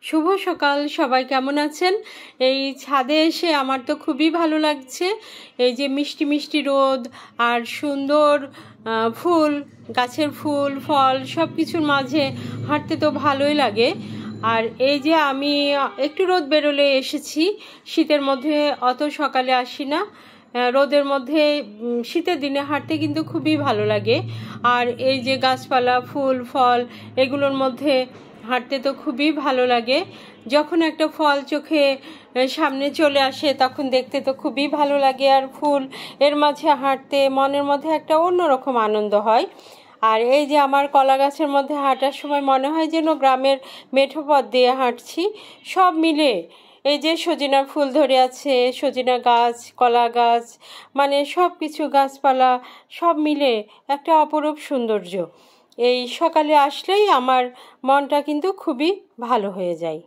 শুভ সকাল সবাই, কেমন আছেন? এই ছাদে এসে আমার তো খুবই ভালো লাগছে। এই যে মিষ্টি মিষ্টি রোদ আর সুন্দর ফুল, গাছের ফুল ফল সব কিছুর মাঝে হাঁটতে তো ভালোই লাগে। আর এই যে আমি একটু রোদ বেরোলে এসেছি। শীতের মধ্যে অত সকালে আসি না, রোদের মধ্যে শীতের দিনে হাঁটতে কিন্তু খুবই ভালো লাগে। আর এই যে গাছপালা ফুল ফল এগুলোর মধ্যে হাঁটতে তো খুবই ভালো লাগে। যখন একটা ফল চোখে সামনে চলে আসে তখন দেখতে তো খুবই ভালো লাগে, আর ফুল এর মাঝে হাঁটতে মনের মধ্যে একটা অন্যরকম আনন্দ হয়। আর এই যে আমার কলা গাছের মধ্যে হাঁটার সময় মনে হয় যেন গ্রামের মেঠো পথ দিয়ে হাঁটছি। সব মিলে এই যে সজিনার ফুল ধরে আছে, সজিনা গাছ, কলা গাছ, মানে সব কিছু গাছপালা সব মিলে একটা অপরূপ সৌন্দর্য। এই সকালে আসলেই আমার মনটা কিন্তু খুবই ভালো হয়ে যায়।